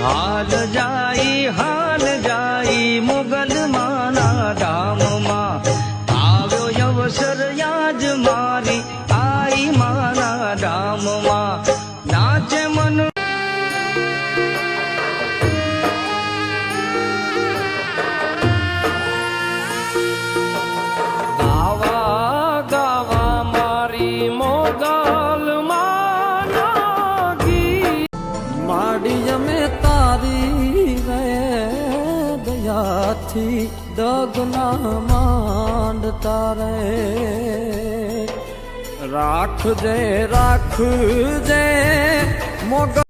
હાલ જાઈ મુગલ માના ધામમાં આવ્યો અવસર યાજ મારી આઈ માના ધામમાં નાચે મન ગાવા ગાવા મારી મોગલ માના ગીત માડી અમે તારી રે દયાથી ડગના માંડતા રે રાખજે રાખજે મોગલ